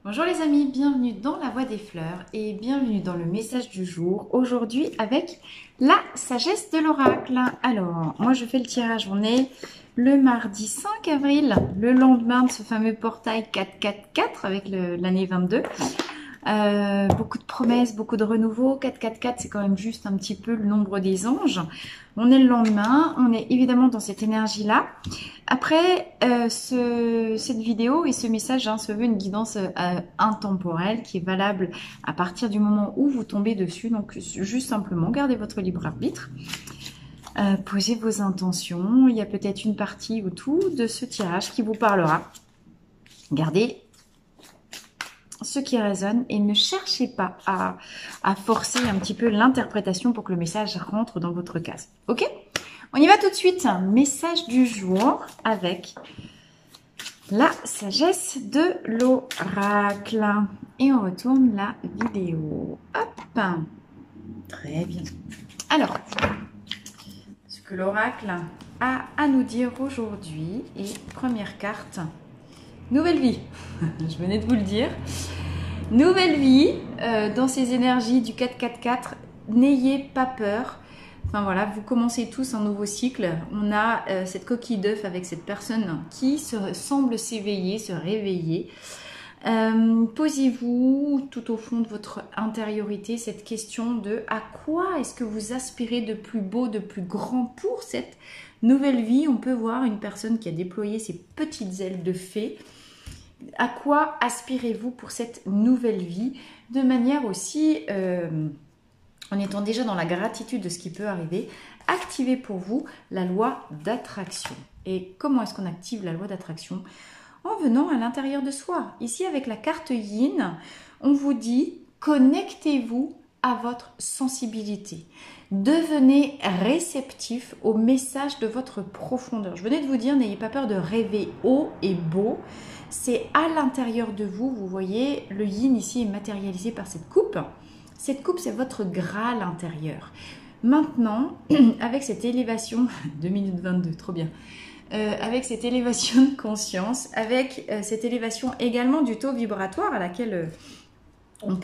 Bonjour les amis, bienvenue dans la Voie des Fleurs et bienvenue dans le message du jour. Aujourd'hui avec la sagesse de l'oracle. Alors, moi je fais le tirage, on est le mardi 5 avril, le lendemain de ce fameux portail 444 avec l'année 22. Beaucoup de promesses, beaucoup de renouveau. 444, c'est quand même juste un petit peu le nombre des anges. On est le lendemain, on est évidemment dans cette énergie-là. Après, cette vidéo et ce message se veut une guidance intemporelle qui est valable à partir du moment où vous tombez dessus. Donc, juste simplement, gardez votre libre arbitre. Posez vos intentions. Il y a peut-être une partie ou tout de ce tirage qui vous parlera. Gardez ce qui résonne et ne cherchez pas à forcer un petit peu l'interprétation pour que le message rentre dans votre case. Ok? On y va tout de suite. Message du jour avec la sagesse de l'oracle. Et on retourne la vidéo. Hop! Très bien. Alors, ce que l'oracle a à nous dire aujourd'hui. Et première carte, nouvelle vie. Je venais de vous le dire. Nouvelle vie dans ces énergies du 444. N'ayez pas peur. Enfin voilà, vous commencez tous un nouveau cycle. On a cette coquille d'œuf avec cette personne qui semble s'éveiller, se réveiller. Posez-vous tout au fond de votre intériorité cette question de à quoi est-ce que vous aspirez de plus beau, de plus grand pour cette nouvelle vie. On peut voir une personne qui a déployé ses petites ailes de fée. À quoi aspirez-vous pour cette nouvelle vie? De manière aussi, en étant déjà dans la gratitude de ce qui peut arriver, activez pour vous la loi d'attraction. Et comment est-ce qu'on active la loi d'attraction? En venant à l'intérieur de soi. Ici, avec la carte Yin, on vous dit connectez-vous à votre sensibilité. Devenez réceptif au message de votre profondeur. Je venais de vous dire, n'ayez pas peur de rêver haut et beau. C'est à l'intérieur de vous, vous voyez, le yin ici est matérialisé par cette coupe. Cette coupe, c'est votre Graal intérieur. Maintenant, avec cette élévation, 2 minutes 22, trop bien, avec cette élévation de conscience, avec cette élévation également du taux vibratoire auquel on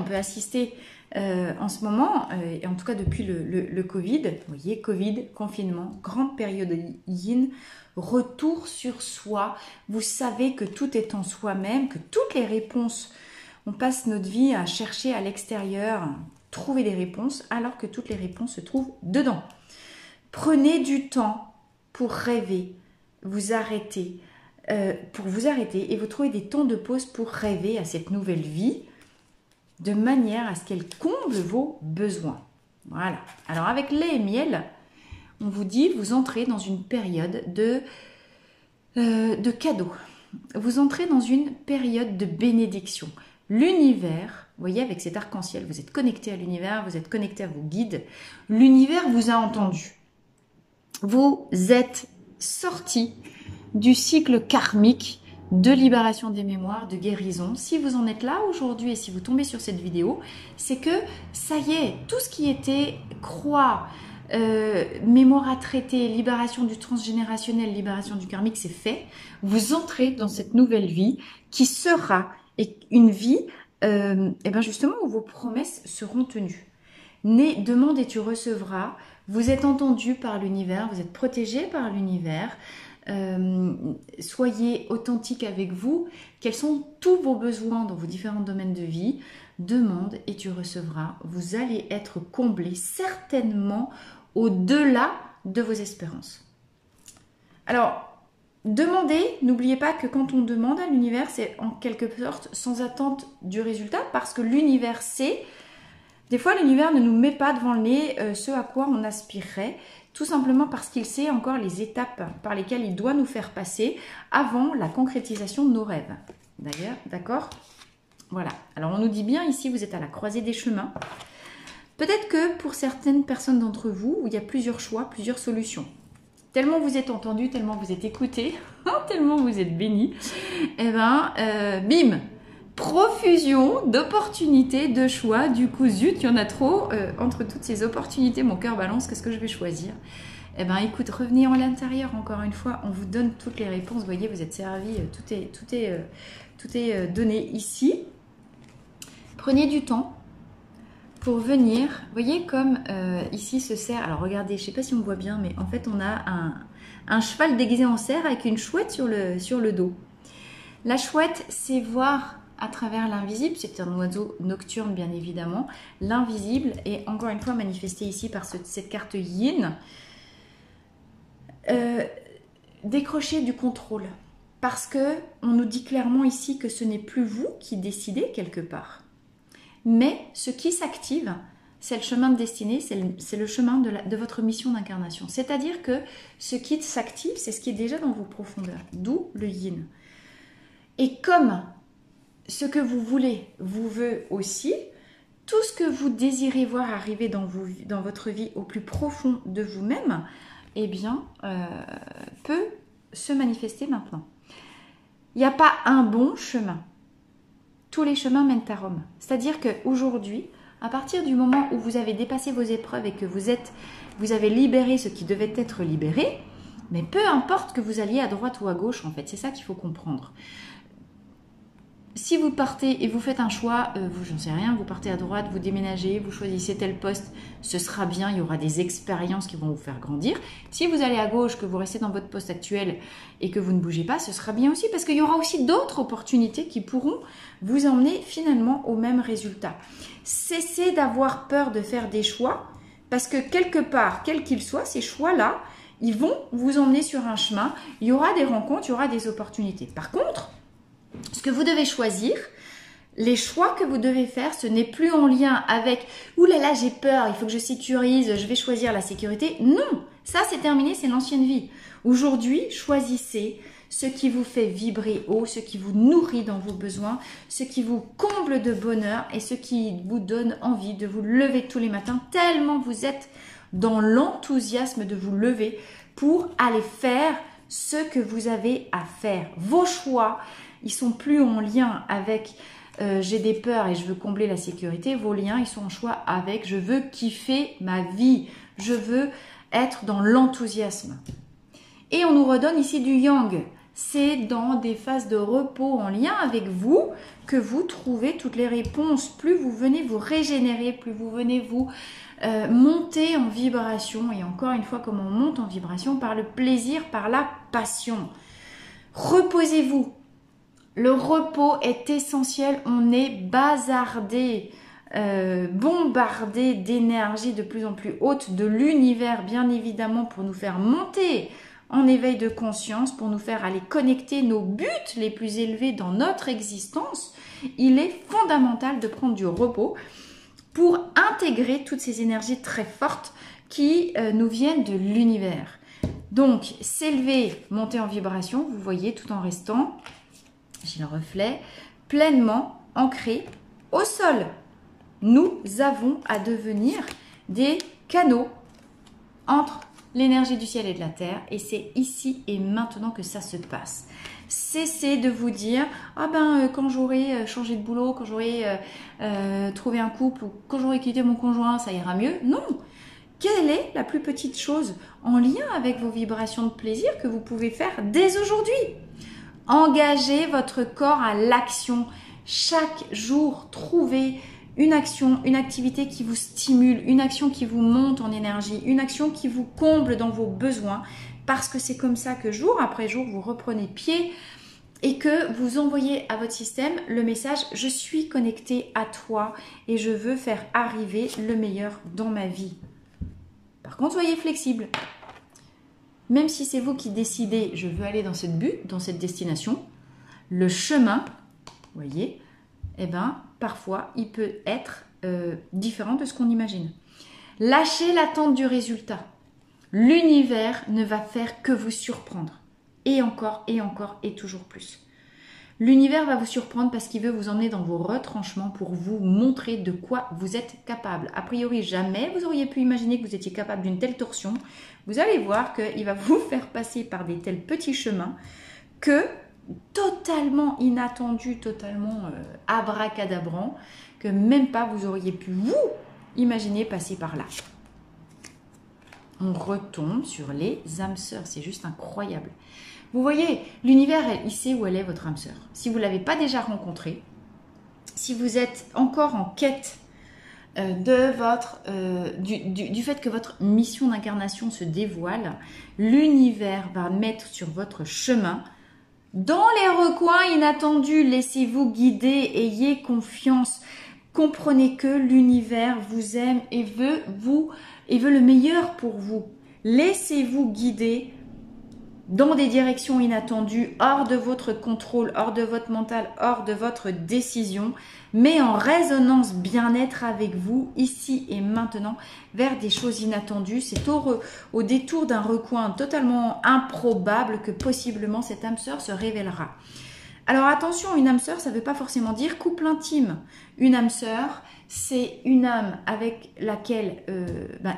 peut assister en ce moment, et en tout cas depuis le Covid, vous voyez, Covid, confinement, grande période yin, retour sur soi. Vous savez que tout est en soi-même, que toutes les réponses, on passe notre vie à chercher à l'extérieur, trouver des réponses, alors que toutes les réponses se trouvent dedans. Prenez du temps pour rêver, vous arrêter, et vous trouvez des temps de pause pour rêver à cette nouvelle vie, de manière à ce qu'elle comble vos besoins. Voilà. Alors avec lait et miel, on vous dit, vous entrez dans une période de cadeaux. Vous entrez dans une période de bénédiction. L'univers, vous voyez, avec cet arc-en-ciel, vous êtes connecté à l'univers, vous êtes connecté à vos guides. L'univers vous a entendu. Vous êtes sorti du cycle karmique de libération des mémoires, de guérison. Si vous en êtes là aujourd'hui et si vous tombez sur cette vidéo, c'est que ça y est, tout ce qui était croix, mémoire à traiter, libération du transgénérationnel, libération du karmique, c'est fait. Vous entrez dans cette nouvelle vie qui sera une vie et bien justement où vos promesses seront tenues. Demande et tu recevras. Vous êtes entendu par l'univers, vous êtes protégé par l'univers. Soyez authentique avec vous. Quels sont tous vos besoins dans vos différents domaines de vie? Demande et tu recevras. Vous allez être comblé certainement au-delà de vos espérances. Alors, demandez, n'oubliez pas que quand on demande à l'univers, c'est en quelque sorte sans attente du résultat, parce que l'univers sait, des fois l'univers ne nous met pas devant le nez ce à quoi on aspirerait, tout simplement parce qu'il sait encore les étapes par lesquelles il doit nous faire passer avant la concrétisation de nos rêves. D'ailleurs, d'accord? Voilà. Alors on nous dit bien ici, vous êtes à la croisée des chemins. Peut-être que pour certaines personnes d'entre vous, il y a plusieurs choix, plusieurs solutions. Tellement vous êtes entendu, tellement vous êtes écouté, tellement vous êtes béni, et bim, profusion d'opportunités, de choix. Du coup, zut, il y en a trop. Entre toutes ces opportunités, mon cœur balance, qu'est-ce que je vais choisir? Eh bien, écoute, revenez en l'intérieur encore une fois. On vous donne toutes les réponses. Vous voyez, vous êtes servi. Tout est donné ici. Prenez du temps pour venir. Vous voyez comme ici ce cerf. Alors, regardez, je ne sais pas si on voit bien, mais en fait, on a un cheval déguisé en cerf avec une chouette sur le dos. La chouette, c'est voir à travers l'invisible. C'est un oiseau nocturne, bien évidemment. L'invisible est encore une fois manifesté ici par cette carte yin. Décrocher du contrôle, parce que on nous dit clairement ici que ce n'est plus vous qui décidez quelque part, mais ce qui s'active, c'est le chemin de destinée, c'est le chemin de votre mission d'incarnation. C'est-à-dire que ce qui s'active, c'est ce qui est déjà dans vos profondeurs, d'où le yin. Et comme ce que vous voulez vous veut aussi, tout ce que vous désirez voir arriver dans votre vie au plus profond de vous-même, eh bien, peut se manifester maintenant. Il n'y a pas un bon chemin. Tous les chemins mènent à Rome. C'est-à-dire qu'aujourd'hui, à partir du moment où vous avez dépassé vos épreuves et que vous avez libéré ce qui devait être libéré, mais peu importe que vous alliez à droite ou à gauche, en fait, c'est ça qu'il faut comprendre. Si vous partez et vous faites un choix, j'en sais rien, vous partez à droite, vous déménagez, vous choisissez tel poste, ce sera bien, il y aura des expériences qui vont vous faire grandir. Si vous allez à gauche, que vous restez dans votre poste actuel et que vous ne bougez pas, ce sera bien aussi parce qu'il y aura aussi d'autres opportunités qui pourront vous emmener finalement au même résultat. Cessez d'avoir peur de faire des choix parce que quelque part, quel qu'il soit, ces choix-là, ils vont vous emmener sur un chemin, il y aura des rencontres, il y aura des opportunités. Par contre, ce que vous devez choisir, les choix que vous devez faire, ce n'est plus en lien avec « Ouh là là, j'ai peur, il faut que je sécurise, je vais choisir la sécurité ». Non, ça c'est terminé, c'est l'ancienne vie. Aujourd'hui, choisissez ce qui vous fait vibrer haut, ce qui vous nourrit dans vos besoins, ce qui vous comble de bonheur et ce qui vous donne envie de vous lever tous les matins tellement vous êtes dans l'enthousiasme de vous lever pour aller faire ce que vous avez à faire. Vos choix, ils sont plus en lien avec j'ai des peurs et je veux combler la sécurité. Vos liens, ils sont en choix avec je veux kiffer ma vie. Je veux être dans l'enthousiasme. Et on nous redonne ici du yang. C'est dans des phases de repos en lien avec vous que vous trouvez toutes les réponses. Plus vous venez vous régénérer, plus vous venez vous monter en vibration. Et encore une fois, comment on monte en vibration? Par le plaisir, par la passion. Reposez-vous. Le repos est essentiel, on est bazardé, bombardé d'énergie de plus en plus haute de l'univers, bien évidemment, pour nous faire monter en éveil de conscience, pour nous faire aller connecter nos buts les plus élevés dans notre existence. Il est fondamental de prendre du repos pour intégrer toutes ces énergies très fortes qui nous viennent de l'univers. Donc, s'élever, monter en vibration, vous voyez, tout en restant... J'ai le reflet pleinement ancré au sol. Nous avons à devenir des canaux entre l'énergie du ciel et de la terre. Et c'est ici et maintenant que ça se passe. Cessez de vous dire « Ah ben, quand j'aurai changé de boulot, quand j'aurai trouvé un couple ou quand j'aurai quitté mon conjoint, ça ira mieux. » Non. Quelle est la plus petite chose en lien avec vos vibrations de plaisir que vous pouvez faire dès aujourd'hui? Engagez votre corps à l'action. Chaque jour, trouvez une action, une activité qui vous stimule, une action qui vous monte en énergie, une action qui vous comble dans vos besoins. Parce que c'est comme ça que jour après jour, vous reprenez pied et que vous envoyez à votre système le message « Je suis connecté à toi et je veux faire arriver le meilleur dans ma vie ». Par contre, soyez flexible. Même si c'est vous qui décidez, je veux aller dans cette but, dans cette destination, le chemin, vous voyez, eh ben, parfois, il peut être différent de ce qu'on imagine. Lâchez l'attente du résultat. L'univers ne va faire que vous surprendre. Et encore, et toujours plus. L'univers va vous surprendre parce qu'il veut vous emmener dans vos retranchements pour vous montrer de quoi vous êtes capable. A priori, jamais vous auriez pu imaginer que vous étiez capable d'une telle torsion. Vous allez voir qu'il va vous faire passer par des tels petits chemins que totalement inattendus, totalement abracadabrants, que même pas vous auriez pu vous imaginer passer par là. on retombe sur les âmes sœurs. C'est juste incroyable. Vous voyez, l'univers, il sait où elle est, votre âme sœur. Si vous ne l'avez pas déjà rencontrée, si vous êtes encore en quête du fait que votre mission d'incarnation se dévoile, l'univers va mettre sur votre chemin, dans les recoins inattendus, laissez-vous guider, ayez confiance, comprenez que l'univers vous aime et veut le meilleur pour vous. Laissez-vous guider dans des directions inattendues, hors de votre contrôle, hors de votre mental, hors de votre décision, mais en résonance bien-être avec vous, ici et maintenant, vers des choses inattendues. C'est au détour d'un recoin totalement improbable que possiblement cette âme sœur se révélera. Alors attention, une âme sœur, ça ne veut pas forcément dire couple intime. Une âme sœur, c'est une âme avec laquelle,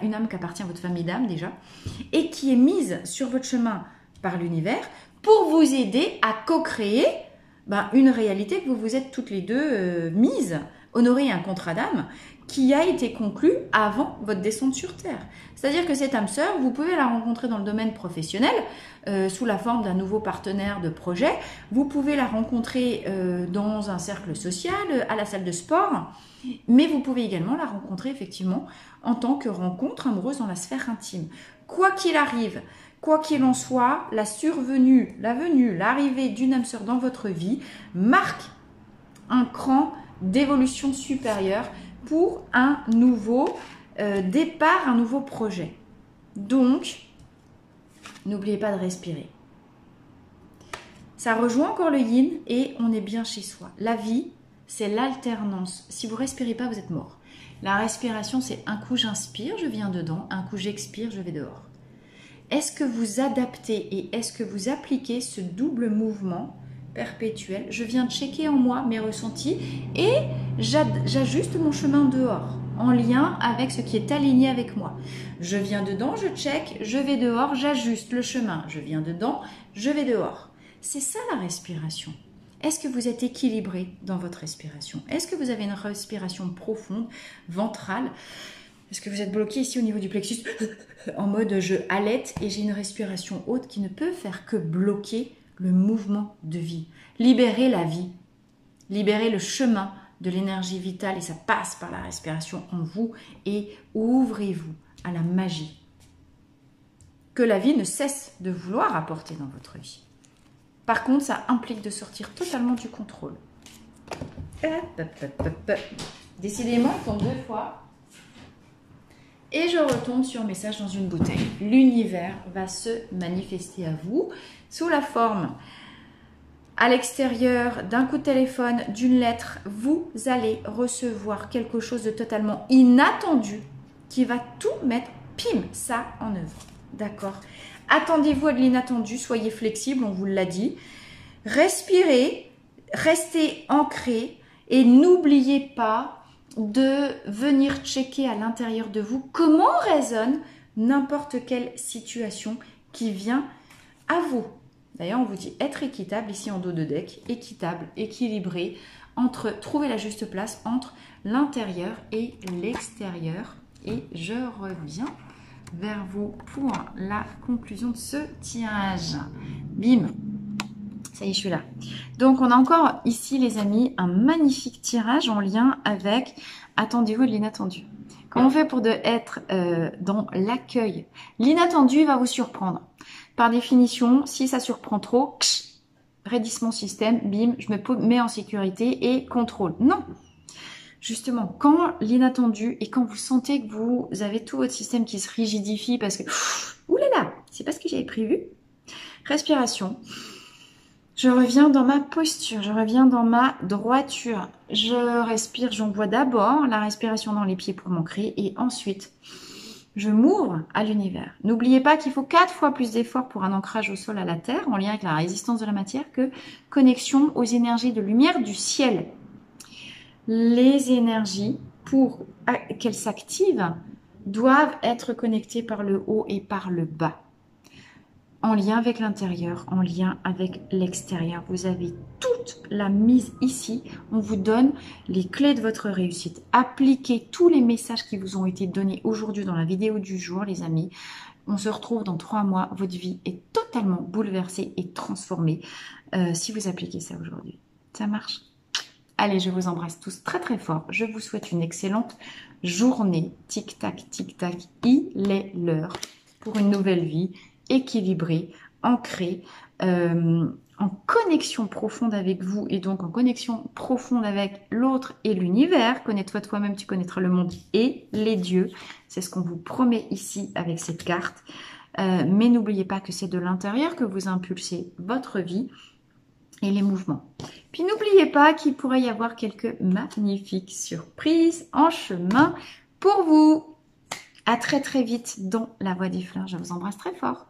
une âme qui appartient à votre famille d'âmes déjà, et qui est mise sur votre chemin par l'univers pour vous aider à co-créer une réalité que vous vous êtes toutes les deux mises, honorer un contrat d'âme qui a été conclu avant votre descente sur Terre. C'est-à-dire que cette âme sœur, vous pouvez la rencontrer dans le domaine professionnel sous la forme d'un nouveau partenaire de projet. Vous pouvez la rencontrer dans un cercle social, à la salle de sport, mais vous pouvez également la rencontrer effectivement en tant que rencontre amoureuse dans la sphère intime. Quoi qu'il arrive, quoi qu'il en soit, l'arrivée d'une âme sœur dans votre vie marque un cran d'évolution supérieure pour un nouveau départ, un nouveau projet. Donc, n'oubliez pas de respirer. Ça rejoint encore le yin et on est bien chez soi. La vie, c'est l'alternance. Si vous ne respirez pas, vous êtes mort. La respiration, c'est un coup j'inspire, je viens dedans, un coup j'expire, je vais dehors. Est-ce que vous adaptez et est-ce que vous appliquez ce double mouvement perpétuel? Je viens de checker en moi mes ressentis et j'ajuste mon chemin dehors en lien avec ce qui est aligné avec moi. Je viens dedans, je check, je vais dehors, j'ajuste le chemin. Je viens dedans, je vais dehors. C'est ça la respiration. Est-ce que vous êtes équilibré dans votre respiration? Est-ce que vous avez une respiration profonde, ventrale? Est-ce que vous êtes bloqué ici au niveau du plexus en mode je halète et j'ai une respiration haute qui ne peut faire que bloquer le mouvement de vie. Libérez la vie, libérez le chemin de l'énergie vitale et ça passe par la respiration en vous et ouvrez-vous à la magie que la vie ne cesse de vouloir apporter dans votre vie. Par contre, ça implique de sortir totalement du contrôle. Décidément, on tombe 2 fois. Et je retombe sur message dans une bouteille. L'univers va se manifester à vous sous la forme à l'extérieur d'un coup de téléphone, d'une lettre. Vous allez recevoir quelque chose de totalement inattendu qui va tout mettre, pim, ça en œuvre. D'accord? Attendez-vous à de l'inattendu, soyez flexible, on vous l'a dit. Respirez, restez ancré et n'oubliez pas de venir checker à l'intérieur de vous comment résonne n'importe quelle situation qui vient à vous. D'ailleurs, on vous dit être équitable ici en dos de deck, équitable, équilibré, trouver la juste place entre l'intérieur et l'extérieur. Et je reviens vers vous pour la conclusion de ce tirage. Bim! Ça y est, je suis là. Donc, on a encore ici, les amis, un magnifique tirage en lien avec attendez-vous de l'inattendu. Comment on fait pour être dans l'accueil? L'inattendu va vous surprendre. Par définition, si ça surprend trop, raidissement système, bim, je me mets en sécurité et contrôle. Non! Justement, quand l'inattendu et quand vous sentez que vous avez tout votre système qui se rigidifie parce que oulala, c'est pas ce que j'avais prévu. Respiration. Je reviens dans ma posture, je reviens dans ma droiture. Je respire, j'envoie d'abord la respiration dans les pieds pour m'ancrer et ensuite, je m'ouvre à l'univers. N'oubliez pas qu'il faut 4 fois plus d'efforts pour un ancrage au sol à la terre, en lien avec la résistance de la matière, que connexion aux énergies de lumière du ciel. Les énergies, pour qu'elles s'activent, doivent être connectées par le haut et par le bas. en lien avec l'intérieur, en lien avec l'extérieur. Vous avez toute la mise ici. On vous donne les clés de votre réussite. Appliquez tous les messages qui vous ont été donnés aujourd'hui dans la vidéo du jour, les amis. On se retrouve dans 3 mois. Votre vie est totalement bouleversée et transformée si vous appliquez ça aujourd'hui. Ça marche? Allez, je vous embrasse tous très très fort. Je vous souhaite une excellente journée. Tic-tac, tic-tac, il est l'heure pour une nouvelle vie équilibrée, ancrée, en connexion profonde avec vous et donc en connexion profonde avec l'autre et l'univers. Connais-toi toi-même, tu connaîtras le monde et les dieux. C'est ce qu'on vous promet ici avec cette carte. Mais n'oubliez pas que c'est de l'intérieur que vous impulsez votre vie et les mouvements. Puis n'oubliez pas qu'il pourrait y avoir quelques magnifiques surprises en chemin pour vous. À très très vite dans la Voie des Fleurs. Je vous embrasse très fort.